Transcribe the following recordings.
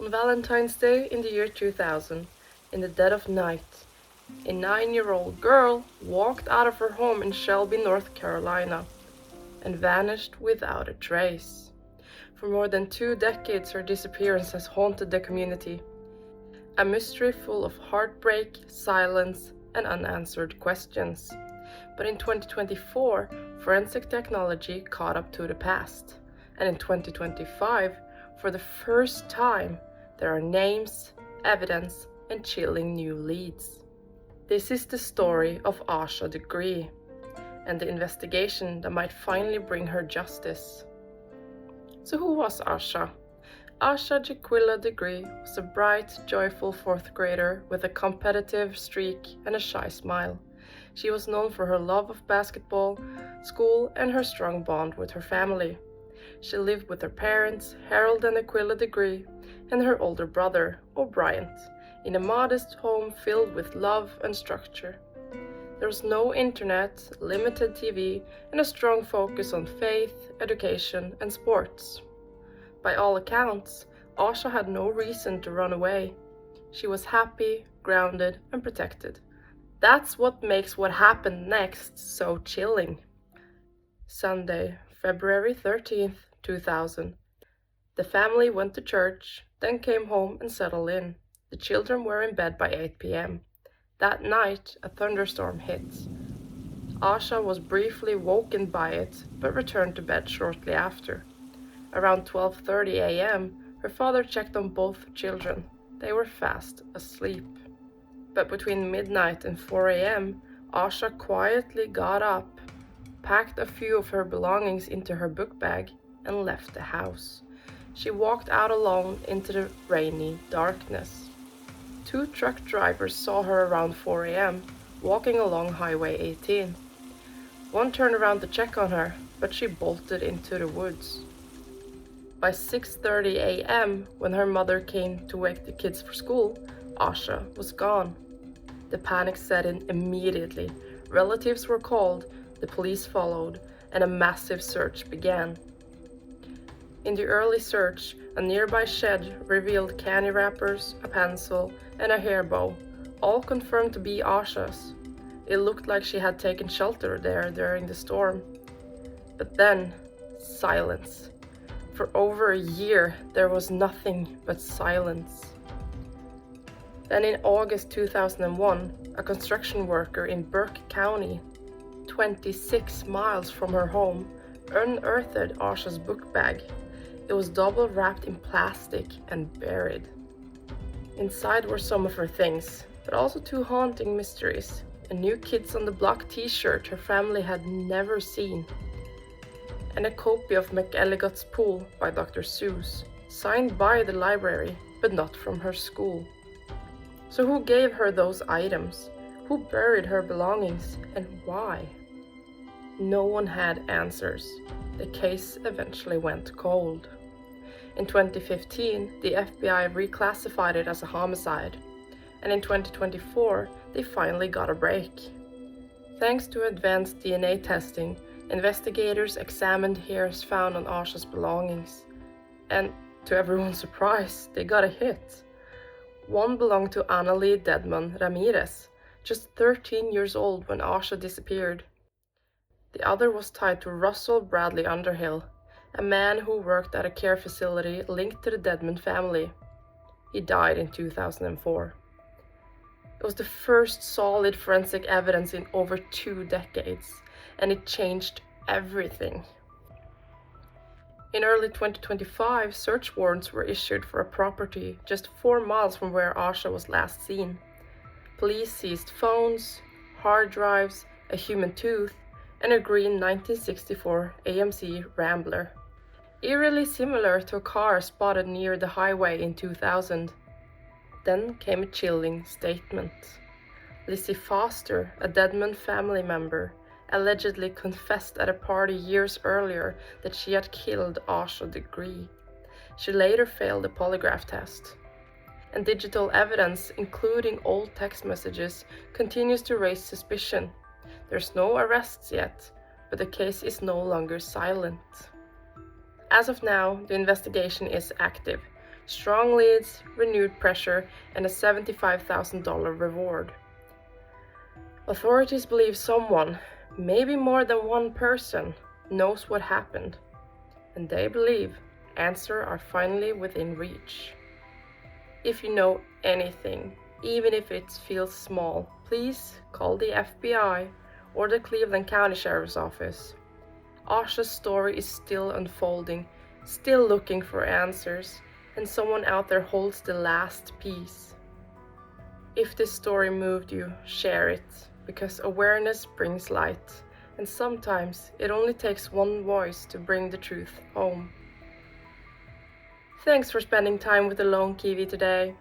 On Valentine's Day in the year 2000, in the dead of night, a 9-year-old girl walked out of her home in Shelby, North Carolina, and vanished without a trace. For more than 2 decades, her disappearance has haunted the community, a mystery full of heartbreak, silence, and unanswered questions. But in 2024, forensic technology caught up to the past, and in 2025, for the first time, there are names, evidence, and chilling new leads. This is the story of Asha Degree, and the investigation that might finally bring her justice. So who was Asha? Asha Degree was a bright, joyful 4th grader with a competitive streak and a shy smile. She was known for her love of basketball, school, and her strong bond with her family. She lived with her parents, Harold and Aquila Degree, and her older brother, O'Brien, in a modest home filled with love and structure. There was no internet, limited TV, and a strong focus on faith, education, and sports. By all accounts, Asha had no reason to run away. She was happy, grounded, and protected. That's what makes what happened next so chilling. Sunday, February 13th, 2000. The family went to church, then came home and settled in. The children were in bed by 8 p.m. That night, a thunderstorm hit. Asha was briefly woken by it, but returned to bed shortly after. Around 12:30 a.m., her father checked on both children. They were fast asleep. But between midnight and 4 a.m., Asha quietly got up, packed a few of her belongings into her book bag, and left the house. She walked out alone into the rainy darkness. 2 truck drivers saw her around 4 a.m., walking along Highway 18. One turned around to check on her, but she bolted into the woods. By 6:30 a.m., when her mother came to wake the kids for school, Asha was gone. The panic set in immediately. Relatives were called, the police followed, and a massive search began. In the early search, a nearby shed revealed candy wrappers, a pencil, and a hair bow, all confirmed to be Asha's. It looked like she had taken shelter there during the storm. But then, silence. For over a year, there was nothing but silence. Then in August 2001, a construction worker in Burke County, 26 miles from her home, unearthed Asha's book bag. It was double wrapped in plastic and buried. Inside were some of her things, but also 2 haunting mysteries. A new Kids on the Block t-shirt her family had never seen, and a copy of McElligot's Pool by Dr. Seuss, signed by the library, but not from her school. So who gave her those items? Who buried her belongings, and why? No one had answers. The case eventually went cold. In 2015, the FBI reclassified it as a homicide, and in 2024, they finally got a break. Thanks to advanced DNA testing, investigators examined hairs found on Asha's belongings, and to everyone's surprise, they got a hit. One belonged to Annalie Dedman Ramirez, just 13 years old when Asha disappeared. The other was tied to Russell Bradley Underhill, a man who worked at a care facility linked to the Dedman family. He died in 2004. It was the first solid forensic evidence in over 2 decades, and it changed everything. In early 2025, search warrants were issued for a property just 4 miles from where Asha was last seen. Police seized phones, hard drives, a human tooth, and a green 1964 AMC Rambler, eerily similar to a car spotted near the highway in 2000. Then came a chilling statement. Lizzie Foster, a Dedman family member, allegedly confessed at a party years earlier that she had killed Asha Degree. She later failed a polygraph test. And digital evidence, including old text messages, continues to raise suspicion. There's no arrests yet, but the case is no longer silent. As of now, the investigation is active. strong leads, renewed pressure, and a $75,000 reward. Authorities believe someone, maybe more than one person, knows what happened, and they believe answers are finally within reach. If you know anything, even if it feels small, please call the FBI or the Cleveland County Sheriff's Office. Asha's story is still unfolding, still looking for answers, and someone out there holds the last piece. If this story moved you, share it, because awareness brings light, and sometimes it only takes one voice to bring the truth home. Thanks for spending time with the Lone Kiwi today.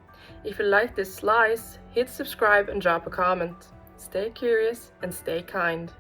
If you like this slice, hit subscribe and drop a comment. Stay curious and stay kind.